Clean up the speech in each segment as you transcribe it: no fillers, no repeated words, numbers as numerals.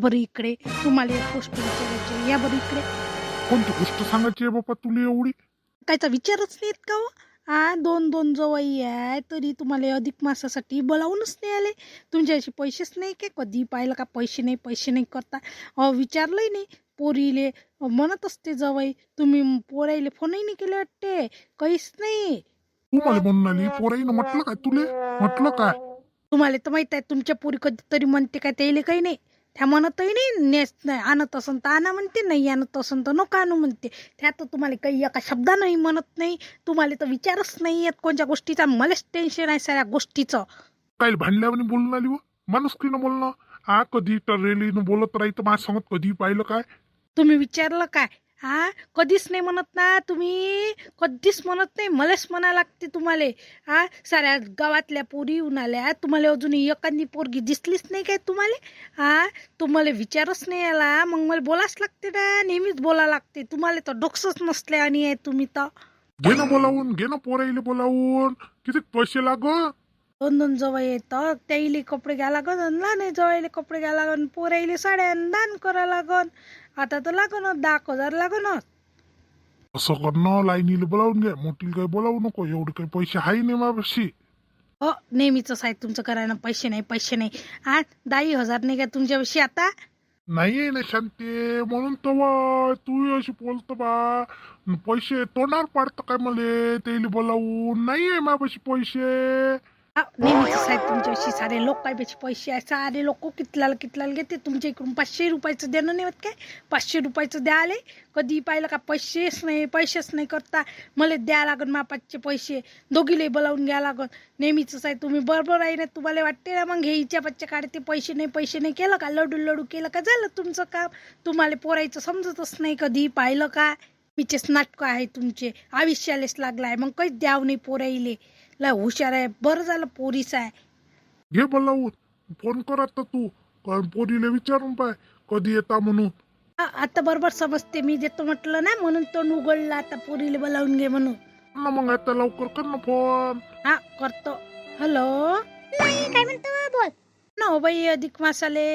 बरं इकडे, तुम्हाला एक गोष्ट विचारायची आहे. या बरं इकडे. कोणती गोष्ट सांगायची आहे बाप्पा तुला एवढी? कायचा विचारच नाहीत का हो? दोन दोन जवई आहे तरी तुम्हाला अधिक मासासाठी बोलावूनच नाही आले. तुमच्याशी पैसेच नाही का? कधी पाहिलं का पैसे नाही पैसे नाही करता? विचारलंही नाही. पोरीले म्हणत असते जवई, तुम्ही पोराईले फोनही नाही केले वाटते, काहीच नाही. तू मला म्हणून आली पोराईनं म्हटलं काय तुले? म्हटलं काय? तुम्हाला तर माहित आहे, तुमच्या पोरी कधीतरी म्हणते काय त्याला काही नाही. त्या म्हणतही नाही, नेस नाही आणत असन तर आणा म्हणते, नाही आणत असन तर नको आणू म्हणते. त्या तर तुम्हाला काही एका शब्दानंही म्हणत नाही. तुम्हाला तर विचारच नाही येत कोणत्या गोष्टीचा. मलाच टेन्शन आहे सगळ्या गोष्टीचं. काय भांडल्यावर बोलून आली व माणुसकीनं बोलणं. कधी टरेलीनं बोलत राही तर माझ्या सांगत कधी पाहिलं काय? तुम्ही विचारलं काय? कधीच नाही म्हणत ना तुम्ही, कधीच म्हणत नाही. मलाच म्हणा लागते तुम्हाला. साऱ्या गावातल्या पोरी येऊन आल्या, तुम्हाला अजून एखादी पोरगी दिसलीच नाही काय तुम्हाला? तुम्हाला विचारच नाही आला, मग मला बोलाच लागते ना, नेहमीच बोला लागते. तुम्हाला तर डोकसंच नसले आणि आहे तुम्ही तर. घे ना बोलावून, घे ना पोराईले बोलावून. किती पैसे लाग? दोन दोन जवळ येतं, त्याईले कपडे घ्या लागन, लहान जवळले कपडे घ्या लागन, पोराईले साड्या दान करा लागन. आता तर लागन 10,000 लागन. असं करणं, लाईनीला बोलावून घे, मोठीला काही बोलावू नको. एवढे काही पैसे हाय नाही माझ्यापाशी. नेहमीच आहे तुमचं करायला, पैसे नाही पैसे नाही. 10,000 नाही का तुमच्यापाशी आता? नाहीये ना शांती, म्हणून तर तू अशी बोलतो बा. पैसे तोंडावर पाडतं काय मले त्याला बोलावून? नाहीये माझ्यापाशी पैसे. नेहमीच आहे तुमच्यापाशी. सारे लोक काय पैसे पैसे आहे, सारे लोक कितलाला घेते. तुमच्या इकडून 500 रुपयाचं देणं नाही होत काय? 500 रुपयाचं द्या आले. कधी पाहिलं का पैसेच नाही करता. मला द्या लागन मापाचे पैसे, दोघीले बोलावून घ्या लागन. नेहमीच आहे तुम्ही. बरोबर आहे ना? तुम्हाला वाटते ना मग हे हिच्या बच्चे काढते पैसे नाही केलं का, लडू केलं का, झालं तुमचं काम. तुम्हाला पोरायचं समजतच नाही. कधी पाहिलं का? मीचेच नाटकं आहे तुमचे. आयुष्यालेच लागलाय मग काहीच द्याव नाही पोराईले. लय हुशार आहे, बरं झालं पोरीस आहे. घे बोलावून, फोन कर आता तू. पोरीला विचारून पाय कधी येता म्हणून. आता बरोबर समजते, मी देतो म्हटलं ना म्हणून तोंड उघडला आता पोरीले बोलावून घे म्हणून. ना मग आता लवकर कर ना फोन. करतो. हॅलो, काय म्हणतो बोल. ना बाई अधिक मासाले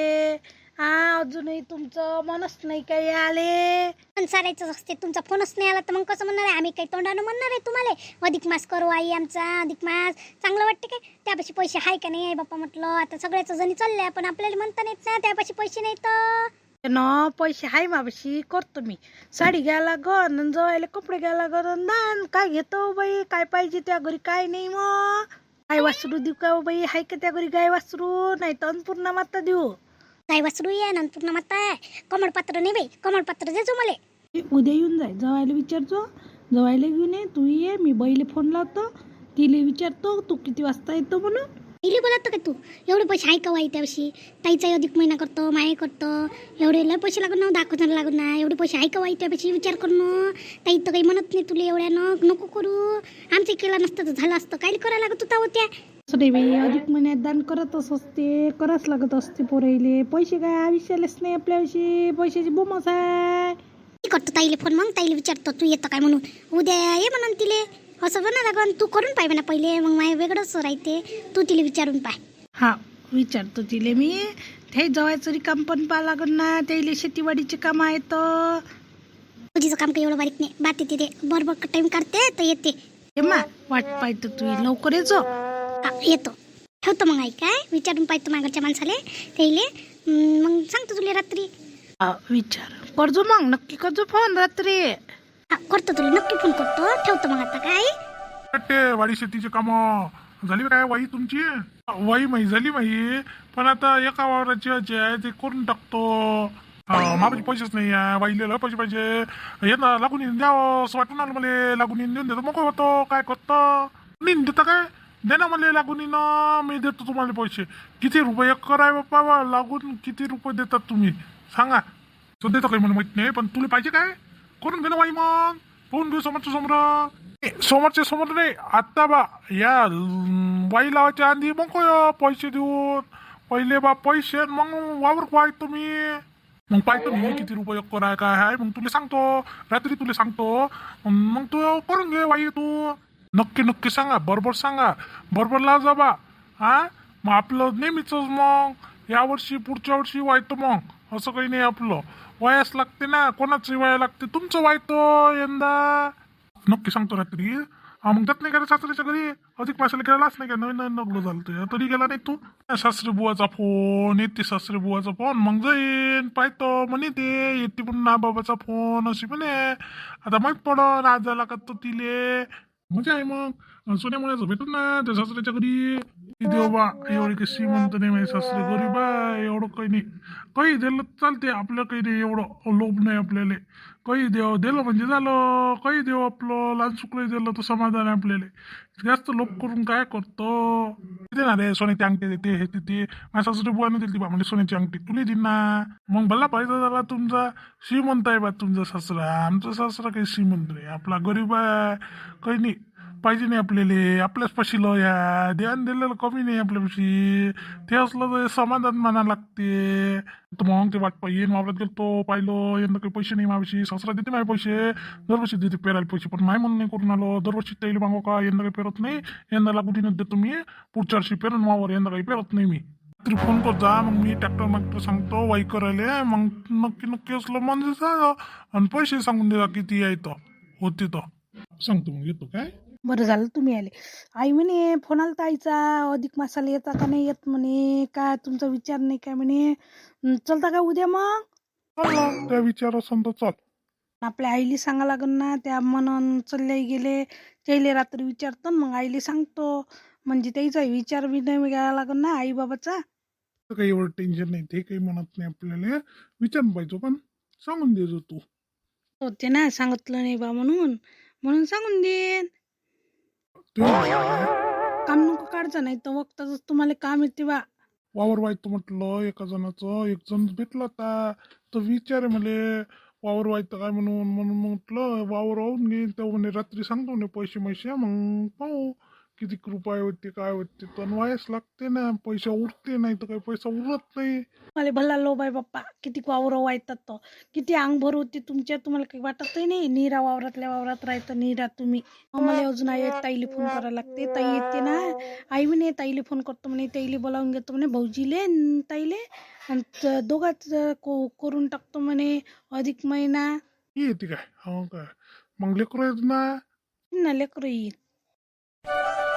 अजूनही तुमचं मनच नाही काही आले. पण सारायचं असते, तुमचा फोनच नाही आला तर मग कसं म्हणणार आहे? आम्ही काही तोंडानं म्हणणार आहे तुम्हाला अधिक मास करू आई आमचा अधिक मास? चांगलं वाटते काय? त्यापाशी पैसे आहे का नाही बाप्पा? म्हटलं आता सगळ्याच जणी चालल्या, पण आपल्याला म्हणता नाहीत ना त्यापाशी पैसे नाही तर. ना पैसे आहे मापाशी, करतो मी. साडी घ्या लागन, जवायला कपडे घ्या लागन. दान काय घेतो बाई? काय पाहिजे त्या घरी? काय नाही मग गाय वासरू देऊ का बाई? हाय का त्या घरी गाय वासरू? नाही तर अन्नपूर्णा माता देऊ. काय वासरू आहे नंतर ना माता आहे. कमळपत्र नाही बाई, कमळपत्र देजो मला. उद्या येऊन जाय, जवायला विचारतो. जवायला घेऊन ये, तू ये. मी बाईले फोन लावतो, तिले विचारतो तू किती वाजता येतो म्हणून. इले बोलत का तू? एवढे पैसे आहे का वाई त्याविषयी? ताईचा अधिक महिना करतो, माये करतो, एवढे लय पैसे लागून ना, 10,000 लागून ना. एवढे पैसे आहे का वाई त्यापेक्षा विचार करणं. ताई तर काही म्हणत नाही तुला एवढ्यानं नको करू. आमचं केलं नसतं तर झालं असतं. काय करायला लागत होता होत्या? असं बाई, अधिक महिन्यात दान करतच असते, करावंच लागत असते पोराईले. पैसे काय आयुष्यालाच नाही आपल्याविषयी, पैशाची बोमच आहे. मी करतो ताईले फोन, मग ताईले विचारतो तू येतं काय म्हणून. उद्या ये म्हणून तिले असं म्हणा लागन. तू करून पाय म्हणा पहिले, मग माझ्या वेगळंच राहते. तू तिला विचारून पाय. विचारतो तिले मी. ते जवायचं रिकाम पण पाहा लागन ना, त्याला शेतीवाडीचे काम आहेत. तुझीचं काम काही एवढं बारीक नाही. बात येते ते बरोबर टाइम काढते तर येते. वाट पाहतो तू, लवकर येतो. येतो. ठेवतो मग आई. काय विचारून पाहतो माझ्या माणसाले त्याईले, मग सांगतो तुला रात्री. विचार करजो मग, नक्की करजो फोन रात्री. करतो तुला नक्की फोन करतो. ठेवतो मग आता. काय वाडी शेतीची कामं झाली काय वाई तुमची? वाई माही झाली माही, पण आता एका वावराची आहे ते करून टाकतो. माझे पैसेच नाही आहे. वाईले पैसे पाहिजे. ये ना लागून येऊन द्यावं असं वाटून आलं मला. लागून येऊन देऊन देतो मग होतो. काय करतो? नाही देता काय? दे ना मला लागून येणं, मी देतो तुम्हाला पैसे. किती रुपये एकर आहे बाप्पा? लागून किती रुपये देतात तुम्ही सांगा? तो देतो काही मला माहित नाही, पण तुला पाहिजे काय? करून घे ना वाई. मग पाहून घेऊ समोरच्या समोर. समोरच्या समोर नाही आत्ता बा. या वाई लावायच्या आधी मग पैसे देऊन पहिले बा पैसे, मग वावर पाहतो मी. मग पाहतो मी किती रुपये एकर आहे काय आहे. मग तुला सांगतो रात्री, तुला सांगतो. मग तू करून घे वाई. तू नक्की सांगा, बरोबर सांगा, बरोबर लाव जा बा. मग आपलं नेहमीच मग या वर्षी पुढच्या वर्षी व्हायचं मग असं काही नाही आपलं वयास लागते ना, कोणाची वया लागते. तुमचं वय तो यंदा नक्की सांगतो रात्री. मग जात नाही का रे सासऱ्याच्या घरी? अधिक मासाला गेलाच नाही का? नवीन नवीन लग्न झालं ते तरी गेला नाही तू? सासरे बुवाचा फोन येते, सासरे बुवाचा फोन, मग जाईन पाहतो म्हणे ते येते पुन्हा बाबाचा फोन अशी म्हणे. आता माहित पडन आज झाला का तो तिले. मजा आहे मग सोन्यामुळेच भेटून ना त्या सासऱ्याच्या घरी. देव बा एवढे काही श्रीमंत नाही माझे सासरे, गरीब आहे. एवढं काही नाही, काही दिलं चालते आपलं, काही नाही एवढं लोभ नाही आपल्याला. काही देव दिलं म्हणजे झालं, काही देव आपलं लहान सुकलं दिलं तर समाधान आहे आपल्याला. जास्त लोभ करून काय करतो. दे ना रे सोन्याची अंगठी देते हे देते. माझ्या सासरे बुवाने दिली बा म्हणजे सोन्याची अंगठी तुला दिन ना. मग भला पाहिजे झाला तुमचा श्रीमंत आहे बा तुमचा सासरा. आमचा सासरा काही श्रीमंत नाही, आपला गरीब आहे. काही नाही पाहिजे नाही आपल्याला, आपल्याच पाशी या ध्यान दिलेलं कमी नाही आपल्यापाशी. ते असलं तर समाधान माना लागते. तर मग ते वाट येईन वावरात गेलतो पाहिलं, यंदा काही पैसे नाही माझ्यापाशी. सासरा देते माझे पैसे, दरवर्षी देते पेरायला पैसे, पण माय म्हणून नाही करून आलो. दरवर्षी त्याला मागो का, यंदा काही पेरत नाही. यंदा लागून देतो मी, पुढच्या वर्षी पेरून वावर, यंदा काही पेरत नाही मी. तरी फोन कर जा, मग मी ट्रॅक्टर सांगतो वाई करायला. मग नक्की नक्की असलं म्हणजे जा, आणि पैसे सांगून दे किती आहे तर होते तर सांगतो. मग येतो काय. बरं झालं तुम्ही आले. आई म्हणे फोन आला तर आईचा, अधिक मासाला येता का नाही येत म्हणे, काय तुमचा विचार नाही काय म्हणे. चलता का उद्या मग? चालला त्या विचार असन तर चाल. आपल्या आईला सांगा लागन ना, त्या म्हणून चालले गेले त्याला रात्री विचारतो न मग आईला सांगतो. म्हणजे त्याचा विचार बी नाही घ्यायला लागन ना आई बाबाचा. तर काही एवढं टेन्शन नाही, ते काही म्हणत नाही आपल्याला. विचार पाहिजे पण सांगून देजो तू. हो ते ना सांगितलं नाही बा म्हणून, म्हणून सांगून देईन. ते काम नको काढचं, नाही तर वक्ताच तुम्हाला काम येते बा. वावर व्हायचं म्हटलं एका जणाचं, एक जण भेटला होता तर विचार मले वावर व्हायचं काय म्हणून. म्हणून म्हटलं वावर वाहून घे. तर म्हणे रात्री सांगतो म्हणे पैसे मैसे, मग पाहू किती रुपये होते काय होते. तर व्हायच लागते ना, पैसा उरते, नाही तर काही पैसा उरत नाही. मला भल्ला लोभ आहे बाप्पा, किती वावर वाहतात तो, किती अंगभर होती तुमच्या. तुम्हाला काही वाटतही नाही, निरा वावरातल्या वावरात राहतं निरा तुम्ही. मला अजून आई ताईला फोन करायला लागते. ताई येते ना, आई म्हणे ताईला फोन करतो म्हणे, ताईला बोलावून घेतो म्हणे, भाऊजीले न ताईले, आणि दोघात करून टाकतो म्हणे अधिक महिना. येते काय हो काय. मग लेकरं आहेत ना. ना लेकरं येईल.